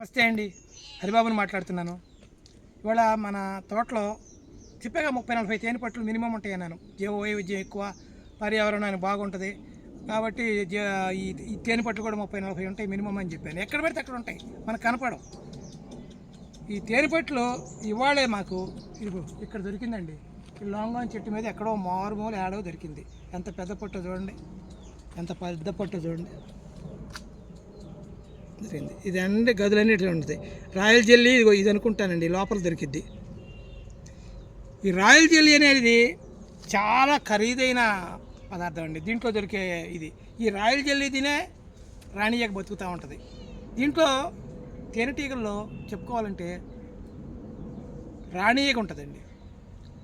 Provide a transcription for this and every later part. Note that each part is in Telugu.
నమస్తే అండి, హరిబాబుని మాట్లాడుతున్నాను. ఇవాళ మన తోటలో చెప్పాగా 30-40 తేనె పట్లు మినిమం ఉంటాయి అన్నాను. జీవ వైవిధ్యం ఎక్కువ, పర్యావరణానికి బాగుంటుంది కాబట్టి ఈ ఈ తేనె పట్లు కూడా 30-40 ఉంటాయి మినిమం అని చెప్పాను. ఎక్కడ పడితే అక్కడ ఉంటాయి, మనకు కనపడవు. ఈ తేనె పట్లు ఇవాళే మాకు ఇదిగో ఇక్కడ దొరికిందండి. ఈ లాంగ్ చెట్టు మీద ఎక్కడో మారుమూల ఏడో దొరికింది. ఎంత పెద్ద పట్టు చూడండి, ఎంత పెద్ద పట్టు చూడండి. దొరికింది. ఇది అన్ని గదులన్నిటిలో ఉంటుంది. రాయల్ జెల్లీ ఇది అనుకుంటానండి, లోపల దొరికిద్ది. ఈ రాయల్ జెల్లీ అనేది చాలా ఖరీదైన పదార్థం అండి. దీంట్లో దొరికే ఇది ఈ రాయల్ జెల్లీ తినే రాణియక బతుకుతూ ఉంటుంది. దీంట్లో తేనెటీగల్లో చెప్పుకోవాలంటే రాణియగ ఉంటుందండి,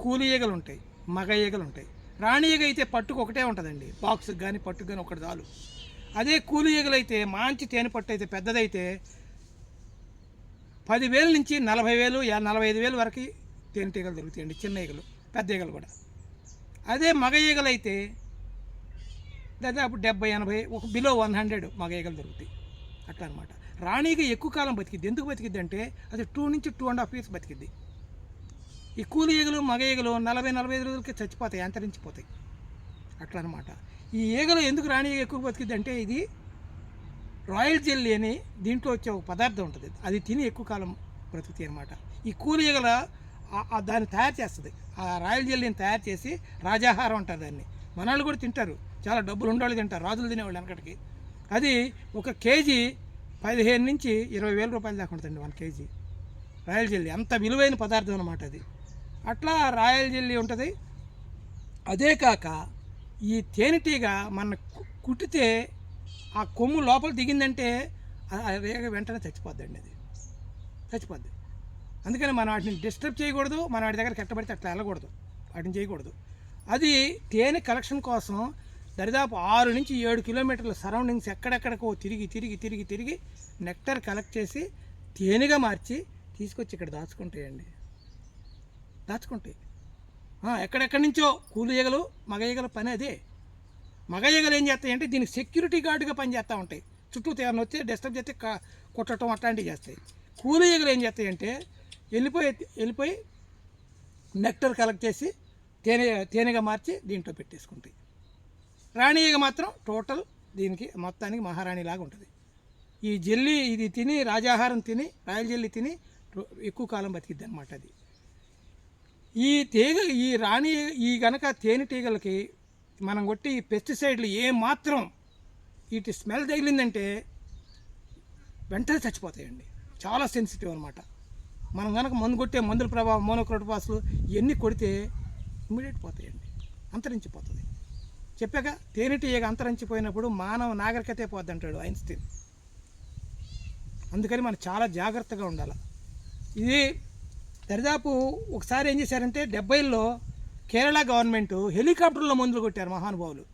కూలి ఈగలు ఉంటాయి, మగ ఈగలు ఉంటాయి. రాణి ఈగ అయితే పట్టుకు ఒకటే ఉంటుందండి, బాక్స్కి కానీ పట్టుకు కానీ ఒకటి చాలు. అదే కూలి ఈగలు అయితే మంచి తేనె పట్టు అయితే పెద్దదైతే 10,000 నుంచి 40,000 45,000 వరకు తేనెటీగలు దొరుకుతాయండి, చిన్న ఈగలు, పెద్ద ఈగలు కూడా. అదే మగ ఈగలు అయితే దాదాపు 70-80, ఒక బిలో 100 మగ ఈగలు దొరుకుతాయి. అట్లా అనమాట. రాణిగా ఎక్కువ కాలం బతికిద్ది. ఎందుకు బతికిద్ది అంటే అది 2 నుంచి 2.5 years బతికిద్ది. ఈ కూలి ఈగలు మగ ఈగలు 40-45 రోజులకి చచ్చిపోతాయి, అంతరించిపోతాయి. అట్లా అనమాట. ఈ ఈగలు ఎందుకు రాణి ఈగ ఎక్కువ బతికిద్ది అంటే ఇది రాయల్ జెల్లీ అని దీంట్లో వచ్చే ఒక పదార్థం ఉంటుంది, అది తిని ఎక్కువ కాలం బ్రతుకుతాయి అనమాట. ఈ కూలి ఈగల దాన్ని తయారు చేస్తుంది, ఆ రాయల్ జెల్లీని తయారు చేసి రాజాహారం అంటారు దాన్ని. మనవాళ్ళు కూడా తింటారు, చాలా డబ్బులు ఉండేవాళ్ళు తింటారు, రాజులు తినేవాళ్ళు వెనకటికి. అది ఒక కేజీ 15,000 నుంచి 20,000 రూపాయలు దాకా ఉంటుందండి, 1 kg రాయల్ జెల్లీ. అంత విలువైన పదార్థం అనమాట అది. అట్లా రాయల్ జెల్లీ ఉంటుంది. అదే కాక ఈ తేనెటీగ మన కుట్టితే ఆ కొమ్ము లోపల దిగిందంటే రేగ వెంటనే చచ్చిపోద్దండి, అది చచ్చిపోద్ది. అందుకని మనం వాటిని డిస్టర్బ్ చేయకూడదు, మనం వాటి దగ్గర కట్టబడితే అట్లా వెళ్ళకూడదు, వాటిని చేయకూడదు. అది తేనె కలెక్షన్ కోసం దరిదాపు 6 నుంచి 7 కిలోమీటర్ల సరౌండింగ్స్ ఎక్కడెక్కడికో తిరిగి తిరిగి తిరిగి తిరిగి నెక్టర్ కలెక్ట్ చేసి తేనెగా మార్చి తీసుకొచ్చి ఇక్కడ దాచుకుంటాయండి, దాచుకుంటాయి. ఎక్కడెక్కడి నుంచో కూలి ఈగలు మగ ఈగల పని అదే. మగ ఈగలు ఏం చేస్తాయంటే దీనికి సెక్యూరిటీ గార్డుగా పనిచేస్తూ ఉంటాయి, చుట్టూ తేనె వచ్చి డిస్టర్బ్ చేస్తే కొట్టడం అట్లాంటివి చేస్తాయి. కూలి ఈగలు ఏం చేస్తాయంటే వెళ్ళిపోయి నెక్టర్ కలెక్ట్ చేసి తేనెగా మార్చి దీంట్లో పెట్టేసుకుంటాయి. రాణి ఈగ మాత్రం టోటల్ దీనికి మొత్తానికి మహారాణిలాగా ఉంటుంది. ఈ జెల్లీ ఇది తిని, రాజాహారం తిని, రాయల్ జెల్లీ తిని ఎక్కువ కాలం బతికిద్ది అనమాట. అది ఈ రాణి ఈ గనక తేనెటీగలకి మనం కొట్టి పెస్టిసైడ్లు ఏమాత్రం వీటి స్మెల్ తగిలిందంటే వెంటనే చచ్చిపోతాయండి, చాలా సెన్సిటివ్ అనమాట. మనం కనుక కొట్టే మందుల ప్రభావం, మోనోక్రోటోఫాస్లు ఇవన్నీ కొడితే ఇమ్మీడియట్ పోతాయండి, అంతరించిపోతుంది. చెప్పాక తేనెటీగ అంతరించిపోయినప్పుడు మానవ నాగరికతే పోద్ది అంటాడు ఐన్స్టీన్. అందుకని మనం చాలా జాగ్రత్తగా ఉండాలి. ఇది దరిదాపు ఒకసారి ఏం చేశారంటే 70ల్లో కేరళ గవర్నమెంట్ హెలికాప్టర్లో మందులు కొట్టారు మహానుభావులు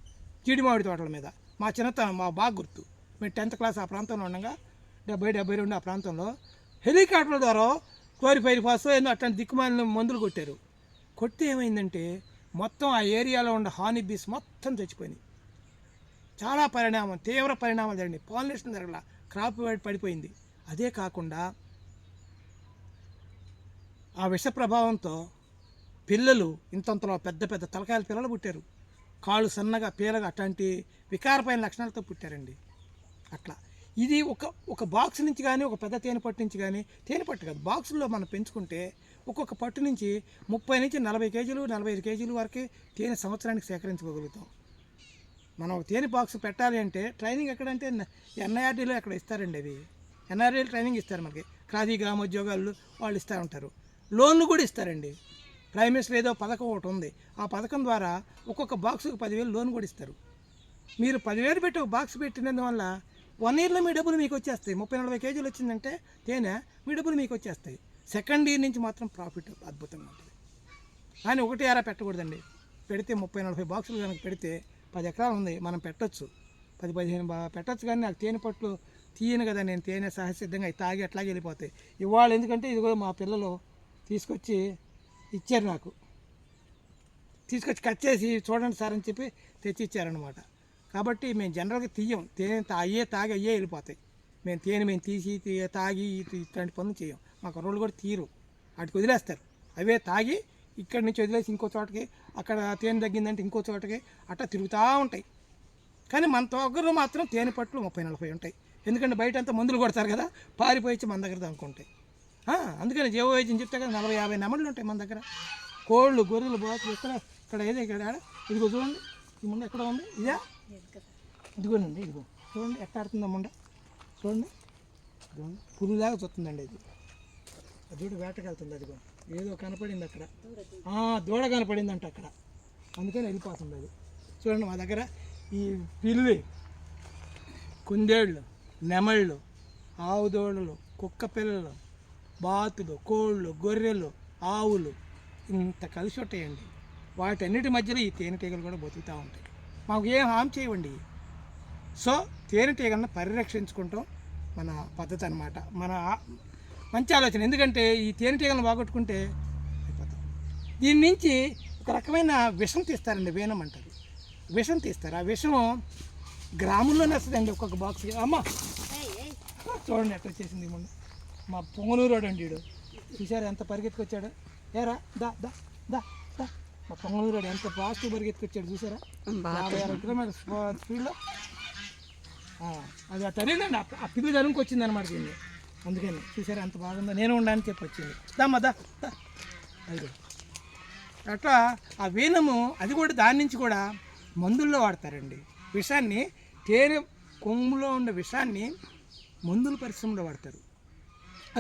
జీడిమామిడి తోటల మీద. మా చిన్నతనం మా బాగా గుర్తు, మేము 10th క్లాస్ ఆ ప్రాంతంలో ఉండగా 70-72 ఆ ప్రాంతంలో హెలికాప్టర్ల ద్వారా క్లోరిఫైరిఫాస్ ఏందో అట్లాంటి దిక్కుమాలిన మందులు కొట్టారు. కొడితే ఏమైందంటే మొత్తం ఆ ఏరియాలో ఉన్న హానీ బీస్ మొత్తం చచ్చిపోయినాయి. చాలా తీవ్ర పరిణామాలు జరిగినాయి. పాలినేషన్ జరగల, క్రాప్ పడిపోయింది. అదే కాకుండా ఆ విష ప్రభావంతో పిల్లలు ఇంతంతలో పెద్ద పెద్ద తలకాయల పిల్లలు పుట్టారు, కాళ్ళు సన్నగా పీలగా అట్లాంటి వికారమైన లక్షణాలతో పుట్టారండి. అట్లా ఇది ఒక బాక్స్ నుంచి కానీ, ఒక పెద్ద తేనెపట్టు నుంచి కానీ, తేనెపట్టు కాదు బాక్సుల్లో మనం పెంచుకుంటే ఒక్కొక్క పట్టు నుంచి 30 నుంచి 40 కేజీలు 45 కేజీలు వరకు తేనె సంవత్సరానికి సేకరించుకోగలుగుతాం. మనం ఒక తేనె బాక్స్ పెట్టాలి అంటే ట్రైనింగ్ ఎక్కడంటే ఎన్ఐఆర్డీలో ఎక్కడ ఇస్తారండి. అది ఎన్ఆర్డీలో ట్రైనింగ్ ఇస్తారు మనకి, ఖాదీ గ్రామోద్యోగాలు వాళ్ళు ఇస్తూ ఉంటారు. లోన్లు కూడా ఇస్తారండి. ప్రైమ్ మినిస్టర్ ఏదో పథకం ఒకటి ఉంది, ఆ పథకం ద్వారా ఒక్కొక్క బాక్సుకు 10,000 లోన్ కూడా ఇస్తారు. మీరు 10,000 పెట్టి ఒక బాక్స్ పెట్టినందువల్ల 1 yearలో మీ డబ్బులు మీకు వచ్చేస్తాయి. 30-40 కేజీలు వచ్చిందంటే తేనె మీ డబ్బులు మీకు వచ్చేస్తాయి. సెకండ్ ఇయర్ నుంచి మాత్రం ప్రాఫిట్ అద్భుతంగా ఉంటుంది. కానీ 1 year పెట్టకూడదండి. పెడితే 30-40 బాక్సులు కనుక పెడితే 10 ఎకరాలు ఉంది, మనం పెట్టచ్చు, 10-15 పెట్టచ్చు. కానీ నాకు తేనె పట్లు తీయను కదా, నేను తేనె సహసిద్ధంగా తాగి అట్లాగే వెళ్ళిపోతాయి. ఇవాళ ఎందుకంటే ఇది కూడా మా పిల్లలు తీసుకొచ్చి ఇచ్చారు, నాకు తీసుకొచ్చి కట్ చేసి చూడండి సార్ అని చెప్పి తెచ్చి ఇచ్చారనమాట. కాబట్టి మేము జనరల్గా తీయం, తేనె తాగే వెళ్ళిపోతాయి. మేము తీసి తాగి ఇట్లాంటి పనులు చేయం. మా కుర్రోళ్ళు కూడా తీరు, వాటికి వదిలేస్తారు. అవే తాగి ఇక్కడి నుంచి వదిలేసి ఇంకో చోటకి, అక్కడ తేనె తగ్గిందంటే ఇంకో చోటకి అట్లా తిరుగుతూ ఉంటాయి. కానీ మన దగ్గర మాత్రం తేనె పట్లు 30-40 ఉంటాయి. ఎందుకంటే బయట అంతా మందులు కొడతారు కదా, పారిపోయి మన దగ్గర దనుకుంటాయి. అందుకని జీవవైద్యం చెప్తే కదా 40-50 నెమళ్ళు ఉంటాయి మన దగ్గర. కోళ్ళు, గొర్రెలు, బాతులు ఇక్కడ ఏదో ఇక్కడ ఇదిగో చూడండి, ఈ ముండ ఎక్కడ ఉంది, ఇదా ఇదిగోనండి, ఇదిగో చూడండి ఎట్లా ఆడుతుందా ముండ, చూడండి పురుగులాగా చూస్తుందండి. ఇది అది వేటకి వెళ్తుంది. అదిగో ఏదో కనపడింది అక్కడ, దూడ కనపడిందంట అక్కడ, అందుకని వెళ్ళిపోతుంది అది. చూడండి మా దగ్గర ఈ పిల్లి, కుందేళ్ళు, నెమళ్ళు, ఆవు దూడలు, కుక్క పిల్లలు, బాతులు, కోళ్ళు, గొర్రెలు, ఆవులు ఇంత కలిసి ఉంటాయండి. వాటన్నిటి మధ్యలో ఈ తేనెటీగలు కూడా బతుకుతూ ఉంటాయి. మాకు ఏం హామ్ చేయవండి. సో తేనెటీగలను పరిరక్షించుకుంటాం మన పద్ధతి అన్నమాట, మన మంచి ఆలోచన. ఎందుకంటే ఈ తేనెటీగలను బాగొట్టుకుంటే అయిపోతాం. దీని నుంచి ఒక రకమైన విషం తీస్తారండి, వేనం అంటారు, విషం తీస్తారు. ఆ విషం గ్రాముల్లోనే వస్తుందండి ఒక్కొక్క బాక్స్కి. అమ్మ చూడండి ఎట్లా వచ్చేసింది మొన్న మా పొంగనూరు అండి, వీడు చూసారా ఎంత పరిగెత్తుకొచ్చాడు. ఏరా దా దా దా దా మా పొంగనూరు ఎంత ఫాస్ట్ పరిగెత్తుకొచ్చాడు చూసారా, 50-60 కిలోమీటర్స్ స్పీడ్లో. అది తెలియదండి, ఆ పిల్లి తరుముకి వచ్చింది అనమాట దీన్ని. అందుకని చూసారా ఎంత బాగుందో, నేను ఉండడానికి చెప్పి వచ్చింది. దమ్మా దా దా అది అట్లా ఆ వేనము, అది కూడా దాని నుంచి కూడా మందుల్లో వాడతారండి విషాన్ని. తేనె కొమ్ములో ఉన్న విషాన్ని మందుల పరిశ్రమలో వాడతారు.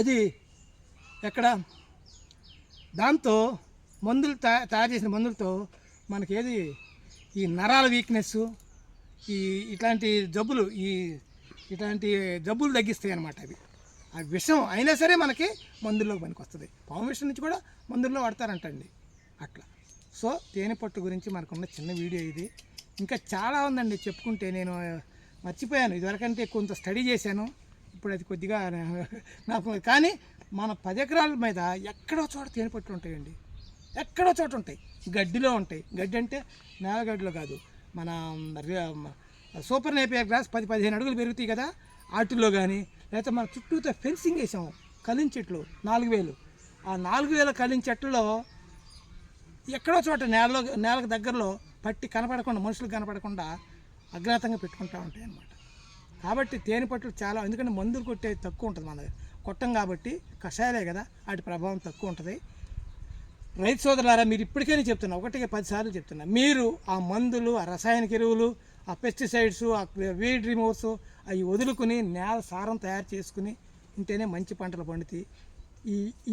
అది ఎక్కడ దాంతో మందులు తయారు చేసిన మందులతో మనకేది ఈ నరాల వీక్నెస్, ఇట్లాంటి జబ్బులు తగ్గిస్తాయి అన్నమాట. అవి ఆ విషం అయినా సరే మనకి మందుల్లోకి పనికి వస్తుంది. పాము విషం నుంచి కూడా మందుల్లో వాడతారంటండి అట్లా. సో తేనె పట్టు గురించి మనకున్న చిన్న వీడియో ఇది. ఇంకా చాలా ఉందండి చెప్పుకుంటే, నేను మర్చిపోయాను. ఇదివరకంటే కొంత స్టడీ చేశాను, ఇప్పుడు అది కొద్దిగా నాకు. కానీ మన 10 ఎకరాల మీద ఎక్కడో చోట తేనె పట్లు ఉంటాయండి, ఎక్కడో చోట ఉంటాయి. గడ్డిలో ఉంటాయి. గడ్డి అంటే నేలగడ్డిలో కాదు, మన సూపర్ నేపియర్ గ్రాస్ 10-15 అడుగులు పెరుగుతాయి కదా, వాటిల్లో కానీ, లేకపోతే మన చుట్టూతో ఫెన్సింగ్ వేసాము కలిం చెట్లు 4000. ఆ 4000 కలిం చెట్లలో ఎక్కడో చోట నేలకు దగ్గరలో పట్టి కనపడకుండా, మనుషులకు కనపడకుండా అజ్ఞాతంగా పెట్టుకుంటూ ఉంటాయి అన్నమాట. కాబట్టి తేనె పట్లు చాలా, ఎందుకంటే మందులు కొట్టేది తక్కువ ఉంటుంది మన దగ్గర, కొట్టం కాబట్టి కషాయాలే కదా, వాటి ప్రభావం తక్కువ ఉంటుంది. రైతు సోదరులారా, మీరు ఇప్పటికైనా చెప్తున్నా, 1-10 సార్లు చెప్తున్నా, మీరు ఆ మందులు, ఆ రసాయనిక ఎరువులు, ఆ పెస్టిసైడ్స్, ఆ వీడ్ రిమూవర్స్ అవి వదులుకుని నేల సారం తయారు చేసుకుని ఉంటేనే మంచి పంటలు పండుతాయి.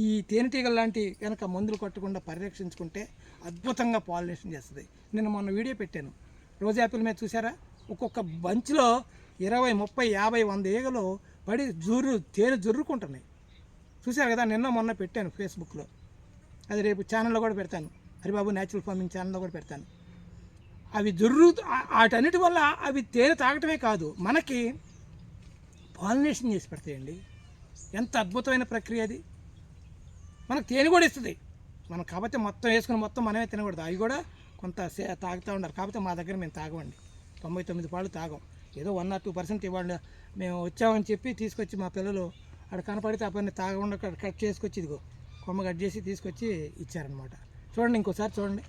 ఈ తేనెటీగల లాంటి కనుక మందులు కొట్టకుండా పరిరక్షించుకుంటే అద్భుతంగా పాలినేషన్ చేస్తుంది. నేను మొన్న వీడియో పెట్టాను, రోజు యాపిల్ మీద చూసారా, ఒక్కొక్క బంచ్లో 20, 30, 50, 100 ఈగలు పడి తేనె జుర్రుకుంటున్నాయి. చూశారు కదా, నిన్న మొన్న పెట్టాను ఫేస్బుక్లో, అది రేపు ఛానల్లో కూడా పెడతాను, హరిబాబు న్యాచురల్ ఫార్మింగ్ ఛానల్లో కూడా పెడతాను. అవి వాటన్నిటి వల్ల అవి తేనె తాగటమే కాదు, మనకి పాలినేషన్ చేసి పెడతాయండి. ఎంత అద్భుతమైన ప్రక్రియ అది. మనకు తేనె కూడా ఇస్తుంది. మనం కాకపోతే మొత్తం వేసుకుని మొత్తం మనమే తినకూడదు, అవి కూడా కొంత తాగుతూ ఉండాలి. కాకపోతే మా దగ్గర మేము తాగమండి, 99 పాలు తాగం. ఏదో 1 or 2% ఇవ్వండి, మేము వచ్చామని చెప్పి తీసుకొచ్చి మా పిల్లలు అక్కడ కనపడితే ఆ పని తాగకుండా కట్ చేసుకొచ్చి, ఇదిగో కొమ్మ కట్ చేసి తీసుకొచ్చి ఇచ్చారనమాట. చూడండి, ఇంకోసారి చూడండి,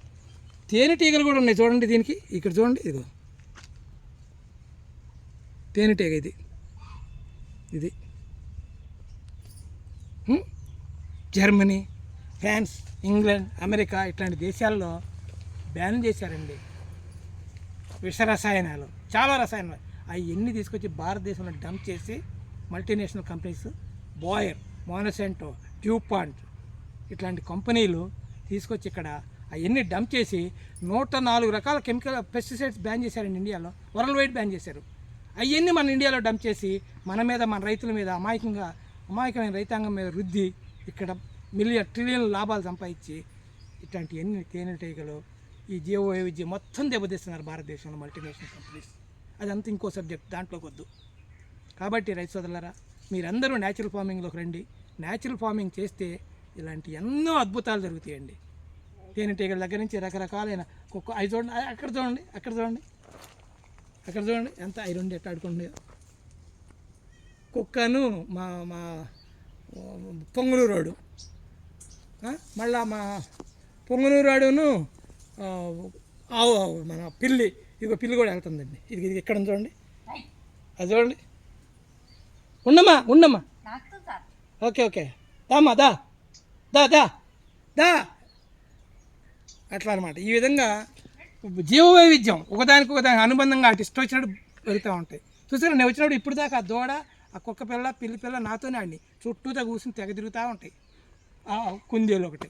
తేనెటీగలు కూడా ఉన్నాయి చూడండి. దీనికి ఇక్కడ చూడండి, ఇదిగో తేనెటీగ ఇది జర్మనీ, ఫ్రాన్స్, ఇంగ్లాండ్, అమెరికా ఇట్లాంటి దేశాల్లో బ్యాన్ చేశారండి విష రసాయనాలు, చాలా రసాయనాలు. అవన్నీ తీసుకొచ్చి భారతదేశంలో డంప్ చేసి మల్టీనేషనల్ కంపెనీస్, బాయర్, మోనసెంటో, డ్యూపాంట్ ఇట్లాంటి కంపెనీలు తీసుకొచ్చి ఇక్కడ అవన్నీ డంప్ చేసి 104 రకాల కెమికల్ పెస్టిసైడ్స్ బ్యాన్ చేశారండి ఇండియాలో, వరల్డ్ వైడ్ బ్యాన్ చేశారు. అవన్నీ మన ఇండియాలో డంప్ చేసి మన మీద, మన రైతుల మీద అమాయకమైన రైతాంగం మీద రుద్ది ఇక్కడ ట్రిలియన్ లాభాలు సంపాదించి ఇట్లాంటివన్నీ తేనెటీగలు, ఈ జీవవైవిధ్యం మొత్తం దెబ్బతీస్తున్నారు భారతదేశంలో మల్టీనేషనల్ కంపెనీస్. అదంతా ఇంకో సబ్జెక్ట్, దాంట్లోకి వద్దు. కాబట్టి రైతు సోదరులారా, మీరందరూ న్యాచురల్ ఫార్మింగ్లోకి రండి. న్యాచురల్ ఫార్మింగ్ చేస్తే ఇలాంటి ఎన్నో అద్భుతాలు జరుగుతాయండి. తేనెటీగల దగ్గర నుంచి రకరకాలైన అవి చూడండి, అక్కడ చూడండి ఎంత అవి 2 ఎట్లా ఆడుకుంటున్నాయో. కుక్కను మా మా పొంగునూరోడు, మళ్ళా మా పొంగునూరాడును ఆవు మన పిల్లి, ఇదిగో పిల్లి కూడా వెళ్తుందండి. ఇది ఇక్కడ చూడండి, అది చూడండి. ఉండమ్మా ఓకే దామ్మా దా దా దా దా అట్లా అనమాట. ఈ విధంగా జీవ వైవిధ్యం ఒకదానికి అనుబంధంగా అటు ఇష్టం వచ్చినట్టు వెళ్తూ ఉంటాయి. చూసారా, నేను వచ్చినప్పుడు ఇప్పుడు దాకా ఆ దూడ, ఆ కుక్క పిల్ల, పిల్లి పిల్ల నాతోనే ఆడిని చుట్టూతా కూర్చుని తెగ తిరుగుతూ ఉంటాయి, కుందేలు ఒకటి.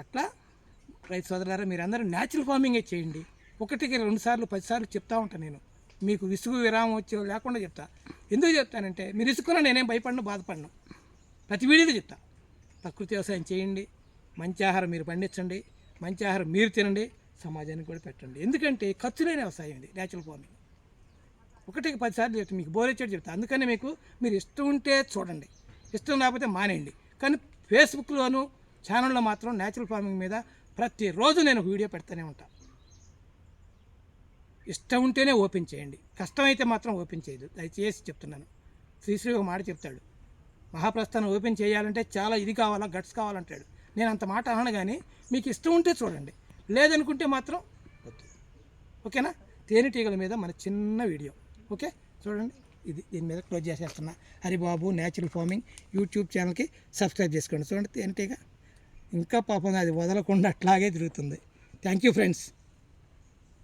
అట్లా రైతు సోదరులారా, మీరందరూ న్యాచురల్ ఫార్మింగే చేయండి. 1కి 2 సార్లు 10 సార్లు చెప్తా ఉంటాను నేను. మీకు విసుగు విరామం వచ్చి లేకుండా చెప్తా. ఎందుకు చెప్తానంటే మీరు ఇసుకున్నా నేనేం భయపడను, బాధపడను. ప్రతి వీడియోలో చెప్తా. ప్రకృతి వ్యవసాయం చేయండి, మంచి ఆహారం మీరు పండించండి, మంచి ఆహారం మీరు తినండి, సమాజానికి కూడా పెట్టండి. ఎందుకంటే ఖర్చు లేని వ్యవసాయం ఇది న్యాచురల్ ఫార్మింగ్. 1కి 10 సార్లు చెప్తాను, మీకు బోర్ వచ్చేది చెప్తా. అందుకని మీకు మీరు ఇష్టం ఉంటే చూడండి, ఇష్టం లేకపోతే మానేయండి. కానీ ఫేస్బుక్లోను ఛానల్లో మాత్రం న్యాచురల్ ఫార్మింగ్ మీద ప్రతిరోజు నేను ఒక వీడియో పెడతానే ఉంటాను. ఇష్టం ఉంటేనే ఓపెన్ చేయండి, కష్టమైతే మాత్రం ఓపెన్ చేయదు. దయచేసి చెప్తున్నాను. శ్రీశ్రీ ఒక మాట చెప్తాడు, మహాప్రస్థానం ఓపెన్ చేయాలంటే చాలా ఇది కావాలా, గట్స్ కావాలంటాడు. నేను అంత మాట అనను, కానీ మీకు ఇష్టం ఉంటే చూడండి, లేదనుకుంటే మాత్రం వద్దు. ఓకేనా? తేనెటీగల మీద మన చిన్న వీడియో. ఓకే చూడండి, దీని మీద క్లోజ్ చేసేస్తున్నా. హరిబాబు న్యాచురల్ ఫార్మింగ్ యూట్యూబ్ ఛానల్కి సబ్స్క్రైబ్ చేసుకోండి. చూడండి, తేనెటీగ ఇంకా పాపం అది వదలకుండా అట్లాగే తిరుగుతుంది. Thank you friends.